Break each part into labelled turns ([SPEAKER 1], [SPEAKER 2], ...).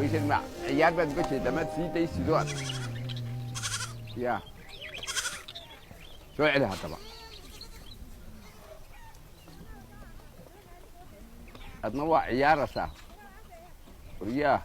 [SPEAKER 1] ويشن مع عيال بس بشي دمت سيدي يسدون يا شو عليها طبعا أتنوع عيار صح وياه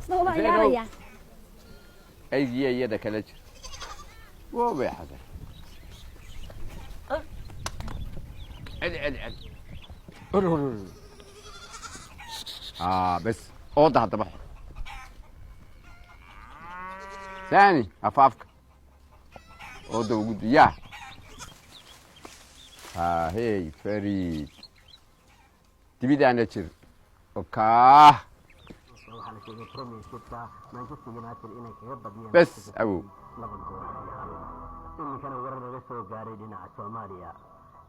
[SPEAKER 2] والله عيارية
[SPEAKER 1] أي يدك لج مو بيحضر علي بس اوضح طبعا ثاني افافك اوضح وجود يا هي فريد تبي انا تشير اوكا بس ابو
[SPEAKER 3] إن كان ورد رسول جاري دينا Soomaaliya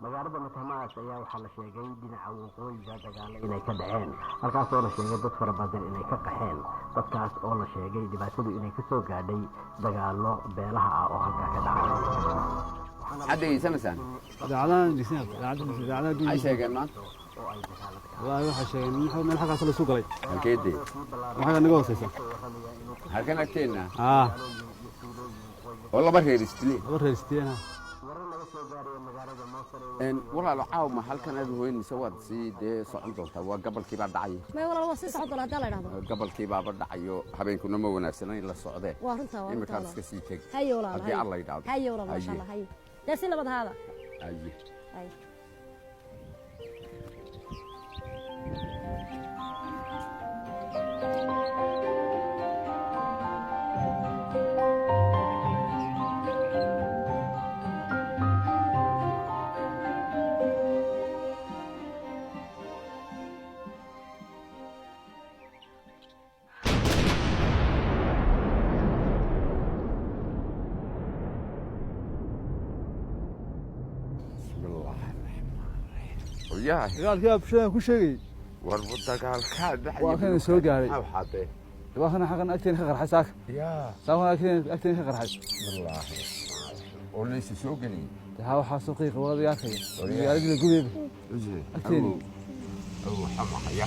[SPEAKER 3] magaalada Matamaas ayaa waxa la sheegay dhinaca waqooyiga dagaal inay ka dhaceen halkaas oo la sheegay dad fara badan inay ka qaxeen dadkaas oo la sheegay dhibaatadu inay ka soo gaadhay dagaalo beelaha ah oo halka ka dhacay
[SPEAKER 1] hadda iisanaysan
[SPEAKER 4] dacdaan disnaa dacdaan
[SPEAKER 1] ay sheegeen ma
[SPEAKER 4] wallahi waxa sheegay meel xaqaas la soo galay
[SPEAKER 1] halkeedii
[SPEAKER 4] waxa naga hooseysa
[SPEAKER 1] halkan agteena والله
[SPEAKER 4] بريستينا
[SPEAKER 1] ان والله لو عاو ما halkan aad weyn sawad si de socon doonta waa gabalkii baa dhacay
[SPEAKER 2] ma walaal waa si socdo la dhalaado
[SPEAKER 1] gabalkii baa dhacayo habeenkuna ma wanaagsanay la socdee
[SPEAKER 2] waa runta waa
[SPEAKER 1] imika iska sii tag
[SPEAKER 2] hayo walaal
[SPEAKER 1] hadii Allah yiraahdo
[SPEAKER 2] hayo walaal ma sha Allah hayo darsi labad hada
[SPEAKER 1] hayo
[SPEAKER 4] يا قال بشيء كل شيء
[SPEAKER 1] وربطك على الكاد
[SPEAKER 4] وكان سو غاري
[SPEAKER 1] ما حاطه
[SPEAKER 4] واخنا حقنا اكتين خقر حساك
[SPEAKER 1] يا
[SPEAKER 4] سواء اكتين خقر حس
[SPEAKER 1] والله وليس سوقني
[SPEAKER 4] ها waxa suuqiiq wada yaakay yaadina gubeyb
[SPEAKER 1] اكتين او حما يا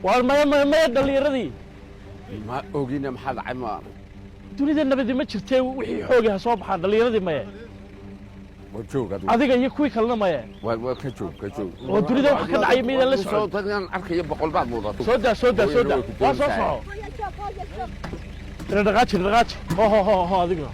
[SPEAKER 5] والما دليردي
[SPEAKER 1] ما اوغينا maxaa dhacay ma
[SPEAKER 5] dunida nabadi ma jirtay wixii xoogaha soo baxaa dhalinyaradi maya adiga iyo kuwii kalena maya
[SPEAKER 1] waa ka joog
[SPEAKER 5] oo dunida wax ka dhacay meedan la
[SPEAKER 1] soo dadkan arkayo boqol baad muudato
[SPEAKER 5] soo daa waa soo soco dhaqaaji ho adiga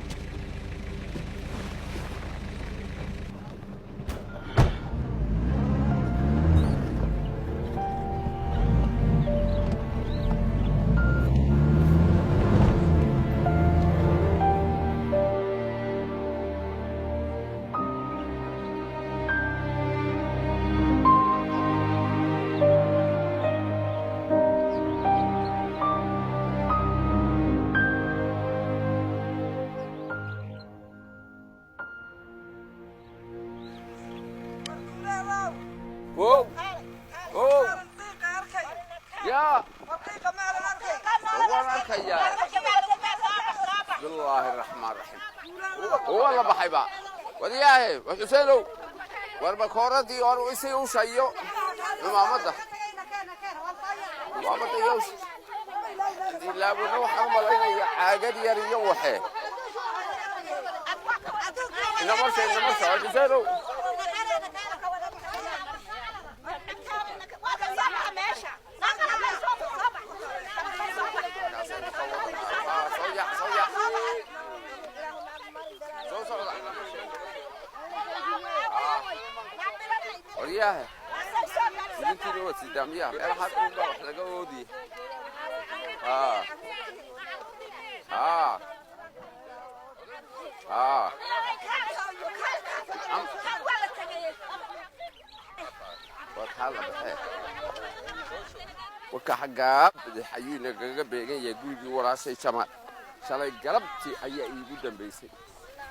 [SPEAKER 1] الله الرحمن الرحيم والله بحيبا ودياه وحسينو والبكوردي ورئيسي وشيو مامده يوش لا بنروح مالين عاقد يري وحي انما حسينو ورياه انت لو تداميا انا حاطط بروح لقودي وحاله بحي وكا حقا حيينا كغا بيغان يا غوري وراسي جمال شالay galabti ayaa iigu dambeysay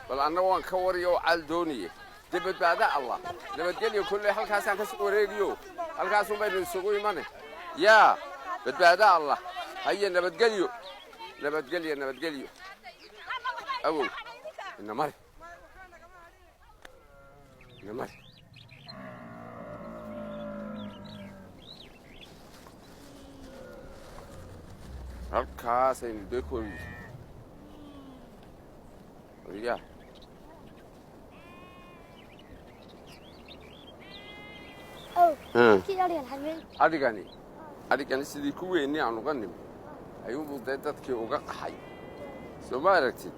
[SPEAKER 1] bal anna waan ka wariyo caldooniye dibadbaada Allah nabadgelyo kullee halkaas aan ka soo wareegiyo halkaas uma baynu isugu imanay yaa badbaada Allah haye nabadgelyo awow inamar halkaasaynu dee kooyi wariyaa adhigani sidii ku weynii aan uga nimi ayuunbuu dee dadkii uga qaxay soo ma aragtid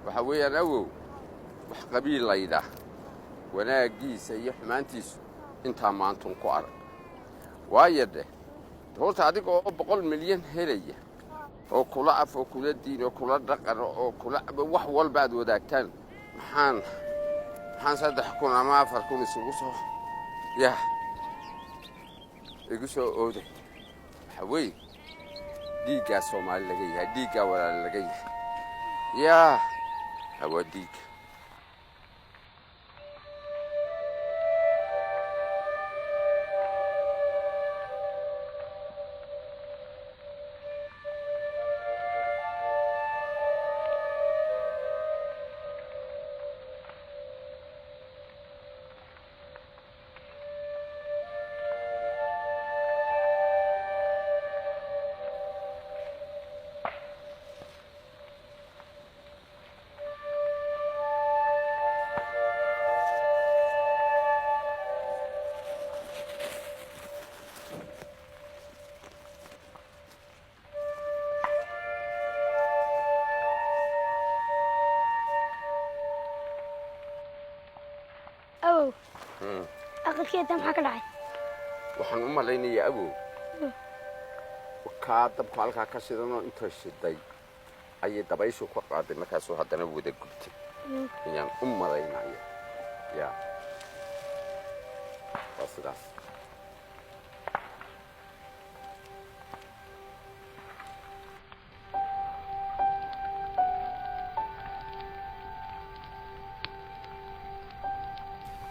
[SPEAKER 1] waxa weeyaan awow wax qabiil laydhaah wanaaggiisa iyo xumaantiisu intaa maantun ku arag waayo dheh horta adiga oo 100 milyan helaya oo kula af oo kula diin oo kula dhaqan oo kula wax walba aad wadaagtaan maxaan 3,000 ama 4,000 isugu soo yaa igu soo ooday waxa weeye dhiiggaa Soomaali laga yahay dhiiggaa walaal laga yahay yaa hawa dhiig
[SPEAKER 6] أخذ كم حكى لعي.
[SPEAKER 1] وحن ماليني يا أبو. وكاتب قالك كسيدنا أنت الشدي. أي دبيشو قاعد مكاسو هذا نبود قلت. يعني مالينا يا. بس.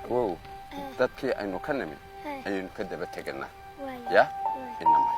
[SPEAKER 1] Wow. dadkii aynu ka nimin ayaynu ka daba teganaa ya inama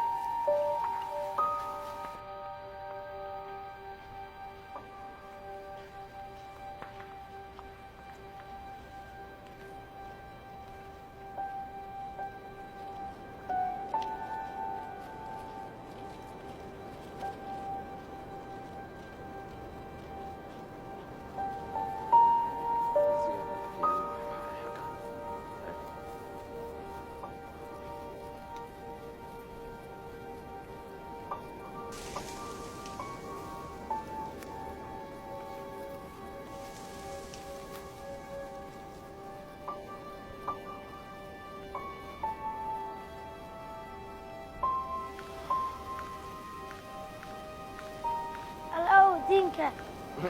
[SPEAKER 6] دينك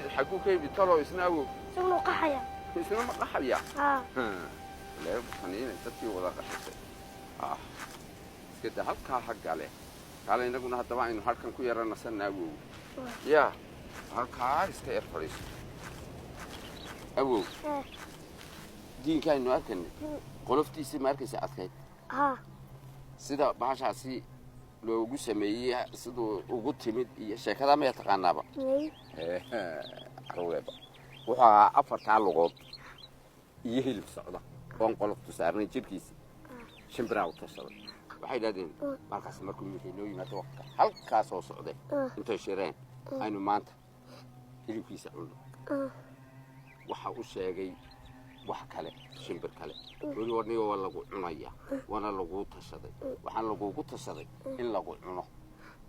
[SPEAKER 1] حكوا كيف يطلعوا يسناوا
[SPEAKER 6] شغلوا قحية
[SPEAKER 1] يسنوا ما قحية لا خلينا تتي ولا قحية كده هلكا حق عليه قال إننا كنا طبعا إنه هلكا كويرنا سناوا يا هلكا استير فريس أبو دينك إنه أكن قلفتي سمارك سأتكيد سيدا بعشاسي loogu sameeyay sidoo ugu timid iyo sheekada ma yaqaanaaba arweeba waxa afarta luqad iyo hilib socda oo qoloftu saarnay jirkiisa shimbiraha u tashaday waxay yiraahdeen markaas markuu noo yimaado waqti halkaas oo socday intay shireen aynu maanta hilibkiisa cunno waxa uu sheegay wax kale shimbir kale wali warniyo waa lagu cunaya wana lagu tashaday waxaan lagu tashaday in lagu cuno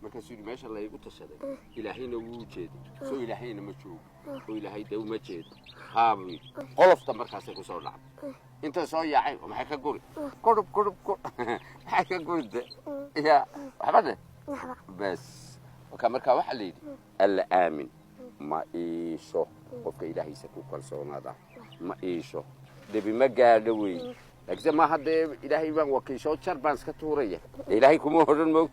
[SPEAKER 1] marka sidii meesha la igu tashaday ilaahayna wuu jeeday soo ilaahayna ma joogo oo ilaahay daw ma jeedo haabi qolofta markaas ku soo dhacay inta soo yaacay maxay ka guri qurub maxay ka gurida ya waxbade bas marka waxa la yiri alla aamin ma iisho qofka ilaahaysa ku kalsoonaada ما إيشو دبي ما قاعد وين لكن ما حد إلهي بان وكيشو شربان سكتورية إلهي كم هو الموت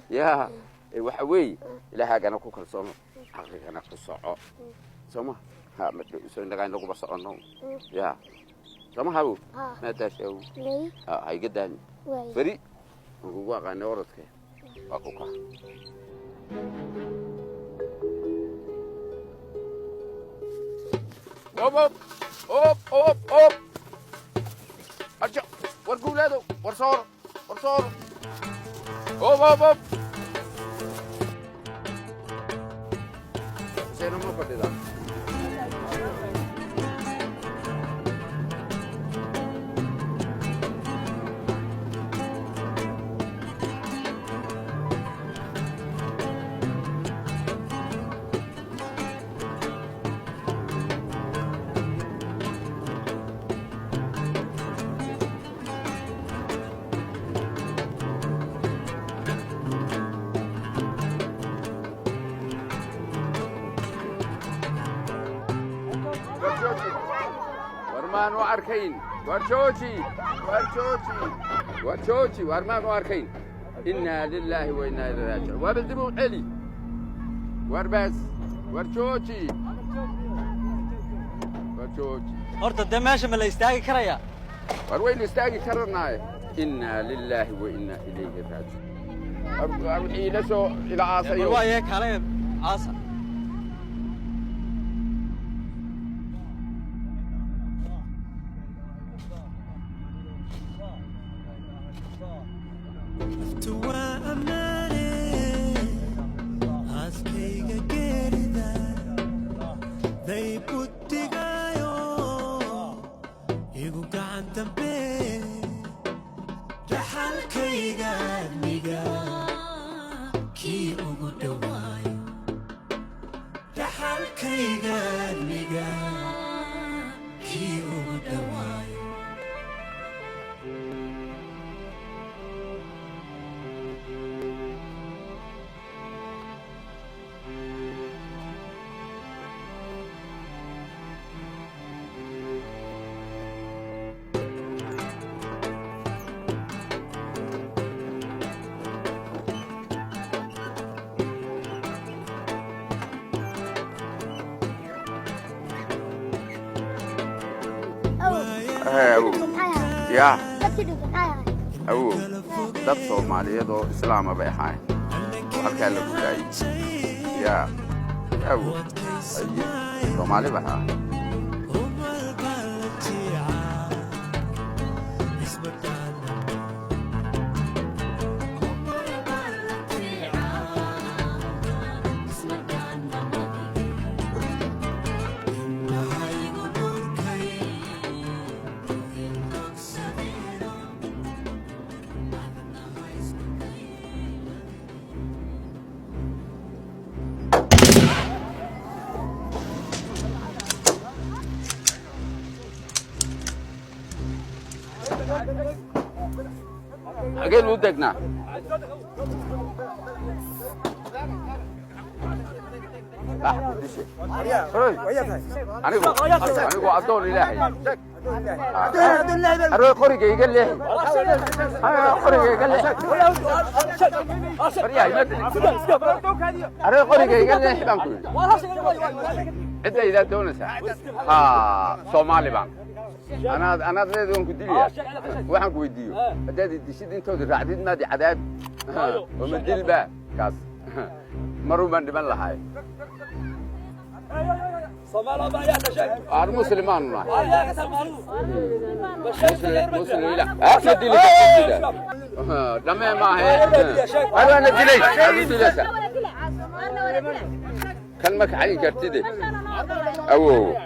[SPEAKER 1] يا وحوي إلهي كنا كل صوم حقيقة كنا كل صاع سما ها مدري سوين دعاء نقول بس أنو يا سما هاو ما تشاو هاي قدامي فري وهو كان يورثك أكوكا أوب أرجع ورقوا له ورصور أوب keeno ma fadhida ورمان واركين ورشوشي ورمان واركين إنا لله وإنا إليه راجعون وردموا علي وربس ورشوشي
[SPEAKER 7] horta de meesha ma la istaagi karaya
[SPEAKER 1] وين يستاقي كرناي إنا لله وإنا إليه راجعون أروحي لسو إلى عاصي
[SPEAKER 7] waaye kale caasa
[SPEAKER 1] يا أو dad Soomaaliyeed oo islaam ah bay ahaayeen halka la guuray ya aw ay Soomaali baha حقين ودقنا أنا عبدون إلهي أروي قرية يقول لي قرية يقول لي أروي قرية يقول لي حبان كل إنت إذا دونسا صومالي بان أنا أريد أن كدية وحن كويديو بدأت تشيد أنت ودرعدين ما دي عذاب ومن دلبا كاس مروا من دمن لهاي
[SPEAKER 5] صومالا ما يا شيخ
[SPEAKER 1] مسلمان مسلم لا أكيد دي لما ما هي أنا ندلي كلمك علي كرتدي أوه